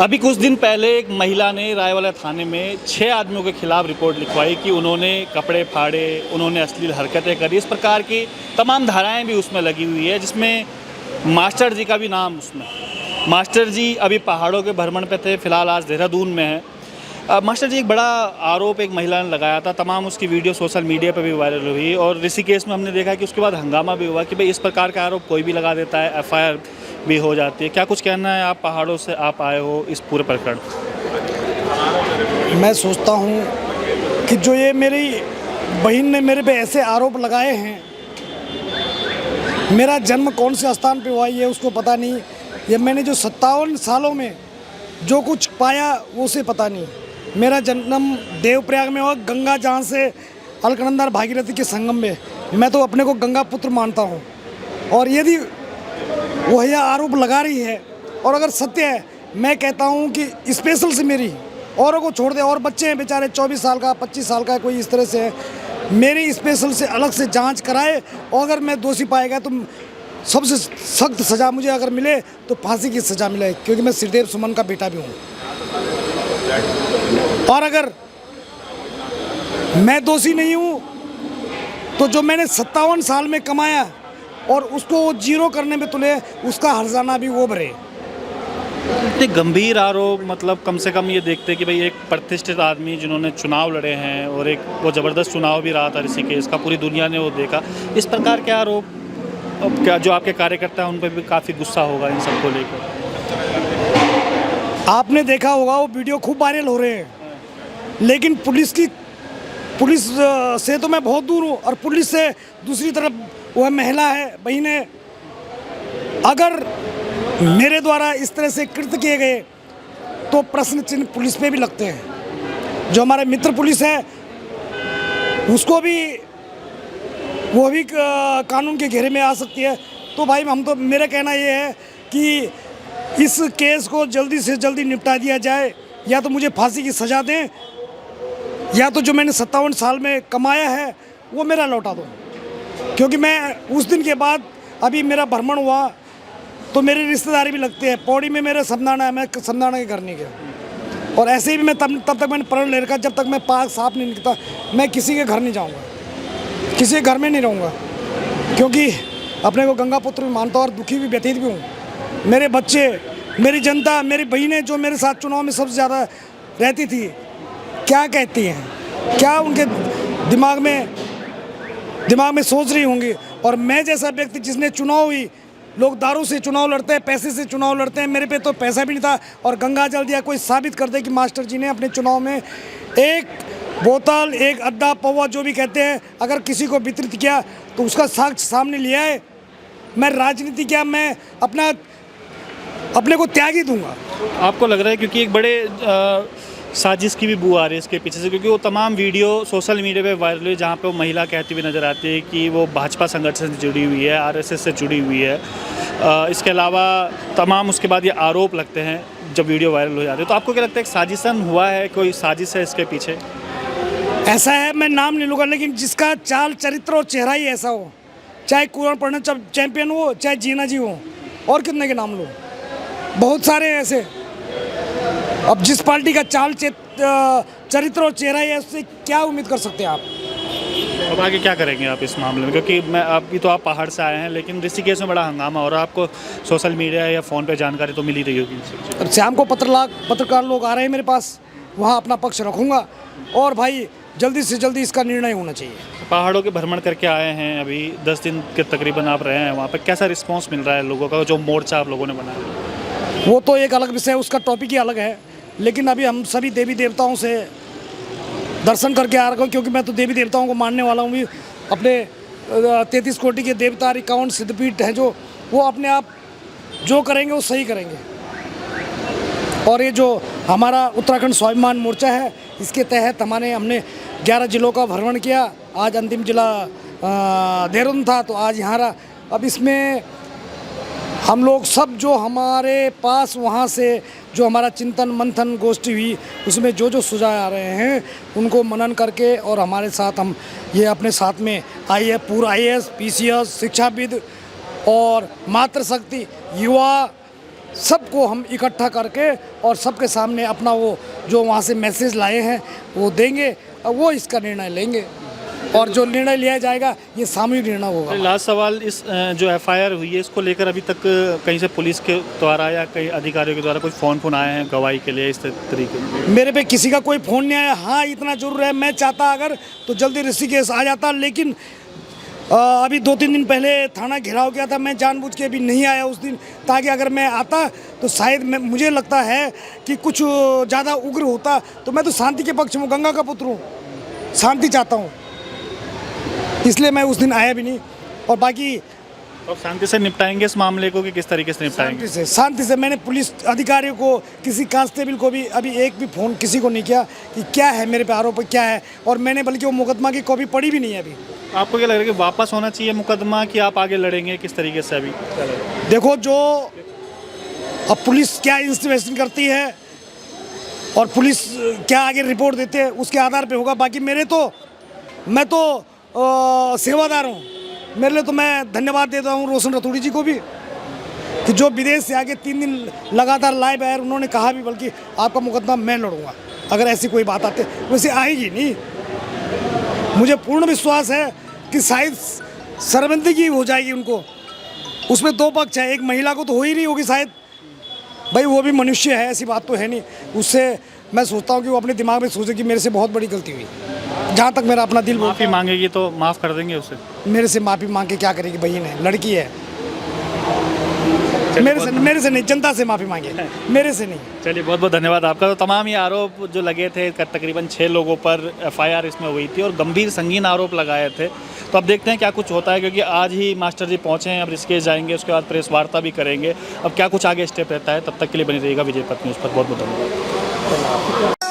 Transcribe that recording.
अभी कुछ दिन पहले एक महिला ने रायवाला थाने में 6 आदमियों के खिलाफ रिपोर्ट लिखवाई कि उन्होंने कपड़े फाड़े, उन्होंने अश्लील हरकतें करी। इस प्रकार की तमाम धाराएं भी उसमें लगी हुई है, जिसमें मास्टर जी का भी नाम उसमें। मास्टर जी अभी पहाड़ों के भ्रमण पे थे, फिलहाल आज देहरादून में है। मास्टर जी, एक बड़ा आरोप एक महिला ने लगाया था, तमाम उसकी वीडियो सोशल मीडिया पर भी वायरल हुई और ऋषिकेश में हमने देखा कि उसके बाद हंगामा भी हुआ कि भाई इस प्रकार का आरोप कोई भी लगा देता है, एफआईआर भी हो जाती है। क्या कुछ कहना है, आप पहाड़ों से आप आए हो, इस पूरे प्रकरण? मैं सोचता हूँ कि जो ये मेरी बहन ने मेरे पे ऐसे आरोप लगाए हैं, मेरा जन्म कौन से स्थान पे हुआ ये उसको पता नहीं। ये मैंने जो 57 सालों में जो कुछ पाया वो उसे पता नहीं। मेरा जन्म देवप्रयाग में हुआ, गंगा जहाँ से अलकनंदा भागीरथी के संगम में। मैं तो अपने को गंगा पुत्र मानता हूँ। और यदि वो यह आरोप लगा रही है और अगर सत्य है, मैं कहता हूँ कि स्पेशल से मेरी औरों को छोड़ दे। और बच्चे हैं बेचारे, 24 साल का 25 साल का कोई इस तरह से है, मेरी स्पेशल से अलग से जांच कराए और अगर मैं दोषी पाएगा तो सबसे सख्त सज़ा मुझे अगर मिले तो फांसी की सज़ा मिले, क्योंकि मैं श्रीदेव सुमन का बेटा भी हूँ। और अगर मैं दोषी नहीं हूँ तो जो मैंने 57 साल में कमाया और उसको जीरो करने में तुले, उसका हर्जाना भी वो भरे। इतने गंभीर आरोप, मतलब कम से कम ये देखते कि भाई एक प्रतिष्ठित आदमी जिन्होंने चुनाव लड़े हैं और एक वो ज़बरदस्त चुनाव भी रहा था ऋषिकेश का, पूरी दुनिया ने वो देखा। इस प्रकार के आरोप, अब क्या जो आपके कार्यकर्ता हैं उन पर भी काफ़ी गुस्सा होगा इन सबको लेकर। आपने देखा होगा वो वीडियो खूब वायरल हो रहे हैं, लेकिन पुलिस से तो मैं बहुत दूर हूँ और पुलिस से दूसरी तरफ वह महिला है, बहन है। अगर मेरे द्वारा इस तरह से कृत्य किए गए तो प्रश्न चिन्ह पुलिस पे भी लगते हैं। जो हमारे मित्र पुलिस है उसको भी, वो भी कानून के घेरे में आ सकती है। तो भाई मेरा कहना ये है कि इस केस को जल्दी से जल्दी निपटा दिया जाए, या तो मुझे फांसी की सज़ा दें या तो जो मैंने 57 साल में कमाया है वो मेरा लौटा दो। क्योंकि मैं उस दिन के बाद अभी मेरा भ्रमण हुआ तो मेरे रिश्तेदारी भी लगते हैं। पौड़ी में मेरे समदाना है, मैं समदाना के घर नहीं गया। और ऐसे ही भी मैं तब तक मैंने प्रण ले रखा, जब तक मैं पाक साफ नहीं निकलता मैं किसी के घर नहीं जाऊँगा, किसी के घर में नहीं रहूँगा। क्योंकि अपने को गंगा पुत्र भी मानता हूँ और दुखी भी व्यतीत भी हूँ। मेरे बच्चे, मेरी जनता, मेरी बहनें जो मेरे साथ चुनाव में सबसे ज़्यादा रहती थी, क्या कहती हैं, क्या उनके दिमाग में सोच रही होंगी। और मैं जैसा व्यक्ति जिसने चुनाव हुई, लोग दारू से चुनाव लड़ते हैं, पैसे से चुनाव लड़ते हैं, मेरे पे तो पैसा भी नहीं था और गंगा जल दिया। कोई साबित कर दे कि मास्टर जी ने अपने चुनाव में एक बोतल, एक अद्दा, पौवा जो भी कहते हैं, अगर किसी को वितरित किया तो उसका साक्ष्य सामने लिया है। मैं राजनीति क्या, मैं अपने को त्याग ही दूंगा। आपको लग रहा है क्योंकि एक बड़े साजिश की भी बू आ रही है इसके पीछे से, क्योंकि वो तमाम वीडियो सोशल मीडिया पे वायरल हुई जहाँ पे वो महिला कहती हुई नज़र आती है कि वो भाजपा संगठन से जुड़ी हुई है, आरएसएस से जुड़ी हुई है। इसके अलावा तमाम उसके बाद ये आरोप लगते हैं जब वीडियो वायरल हो जाती है। तो आपको क्या लगता है, एक साजिशन हुआ है, कोई साजिश है इसके पीछे? ऐसा है, मैं नाम नहीं लूँगा, लेकिन जिसका चाल चरित्र और चेहरा ही ऐसा हो, चाहे कुआं पढ़ना चैंपियन हो, चाहे जीना जी हो, और कितने के नाम लो, बहुत सारे हैं ऐसे। अब जिस पार्टी का चाल चरित्र और चेहरा है, उससे क्या उम्मीद कर सकते हैं आप? अब आगे क्या करेंगे आप इस मामले में? क्योंकि अभी तो आप पहाड़ से आए हैं, लेकिन ऋषिकेश में बड़ा हंगामा हो रहा है, आपको सोशल मीडिया या फ़ोन पे जानकारी तो मिल ही रही होगी। शाम को पत्रकार लोग आ रहे हैं मेरे पास, वहाँ अपना पक्ष रखूँगा और भाई जल्दी से जल्दी इसका निर्णय होना चाहिए। पहाड़ों के भ्रमण करके आए हैं, अभी 10 दिन के तकरीबन आप रहे हैं वहाँ पर, कैसा रिस्पॉन्स मिल रहा है लोगों का, जो मोर्चा आप लोगों ने बनाया? वो तो एक अलग विषय है, उसका टॉपिक ही अलग है। लेकिन अभी हम सभी देवी देवताओं से दर्शन करके आ रहा हूँ, क्योंकि मैं तो देवी देवताओं को मानने वाला हूँ भी। अपने 33 कोटि के देवता, 51 सिद्धपीठ हैं, जो वो अपने आप जो करेंगे वो सही करेंगे। और ये जो हमारा उत्तराखंड स्वाभिमान मोर्चा है, इसके तहत हमने 11 जिलों का भ्रमण किया। आज अंतिम जिला देहरादून था, तो आज यहाँ रहा। अब इसमें हम लोग सब जो हमारे पास वहाँ से जो हमारा चिंतन मंथन गोष्ठी हुई, उसमें जो सुझाव आ रहे हैं उनको मनन करके, और हमारे साथ हम ये अपने साथ में पूर्व IAS, PCS, शिक्षाविद और मातृशक्ति, युवा सबको हम इकट्ठा करके और सबके सामने अपना वो जो वहाँ से मैसेज लाए हैं वो देंगे और वो इसका निर्णय लेंगे और जो निर्णय लिया जाएगा ये सामूहिक निर्णय होगा। लास्ट सवाल, इस जो एफआईआर हुई है इसको लेकर अभी तक कहीं से पुलिस के द्वारा या कई अधिकारियों के द्वारा कोई फ़ोन आए हैं गवाही के लिए इस तरीके से? मेरे पे किसी का कोई फ़ोन नहीं आया। हाँ, इतना जरूर है, मैं चाहता अगर तो जल्दी ऋषिकेश आ जाता, लेकिन अभी 2-3 दिन पहले थाना घेराव किया था, मैं जानबूझ के अभी नहीं आया उस दिन, ताकि अगर मैं आता तो शायद मुझे लगता है कि कुछ ज़्यादा उग्र होता। तो मैं तो शांति के पक्ष में, गंगा का पुत्र हूँ, शांति चाहता हूँ, इसलिए मैं उस दिन आया भी नहीं। और बाकी अब शांति से निपटाएंगे इस मामले को कि किस तरीके से निपटाएंगे? शांति से मैंने पुलिस अधिकारियों को, किसी कांस्टेबल को भी अभी एक भी फ़ोन किसी को नहीं किया कि क्या है मेरे पे आरोप क्या है, और मैंने बल्कि वो मुकदमा की कॉपी पढ़ी भी नहीं है अभी। आपको क्या लग रहा है कि वापस होना चाहिए मुकदमा कि आप आगे लड़ेंगे, किस तरीके से अभी? देखो, जो अब पुलिस क्या इन्वेस्टिगेशन करती है और पुलिस क्या आगे रिपोर्ट देते हैं उसके आधार पे होगा। बाकी मैं तो सेवादार हूँ। मेरे लिए तो मैं धन्यवाद देता हूँ रोशन रतूड़ी जी को भी कि जो विदेश से आके 3 दिन लगातार लाइव आए, उन्होंने कहा भी बल्कि आपका मुकदमा मैं लड़ूंगा अगर ऐसी कोई बात आते। वैसे आएगी नहीं, मुझे पूर्ण विश्वास है कि शायद शर्मिंदगी हो जाएगी उनको। उसमें 2 पक्ष है, एक महिला को तो हो ही नहीं होगी शायद, भाई वो भी मनुष्य है, ऐसी बात तो है नहीं। उससे मैं सोचता हूँ कि वो अपने दिमाग में सोचे कि मेरे से बहुत बड़ी गलती हुई। जहाँ तक मेरा अपना दिल माफ़ी मांगेगी तो माफ़ कर देंगे उसे? मेरे से माफ़ी मांग के क्या करेगी, बहन है, लड़की है। मेरे से नहीं, जनता से माफ़ी मांगे, मेरे से नहीं। चलिए, बहुत बहुत धन्यवाद आपका। तो तमाम ये आरोप जो लगे थे, तकरीबन 6 लोगों पर एफआईआर इसमें हुई थी और गंभीर संगीन आरोप लगाए थे। तो अब देखते हैं क्या कुछ होता है, क्योंकि आज ही मास्टर जी पहुँचे हैं, अब ऋषिकेश जाएंगे, उसके बाद प्रेस वार्ता भी करेंगे। अब क्या कुछ आगे स्टेप रहता है, तब तक के लिए बनी रहिएगा विजय पथ न्यूज़ पर। बहुत बहुत धन्यवाद।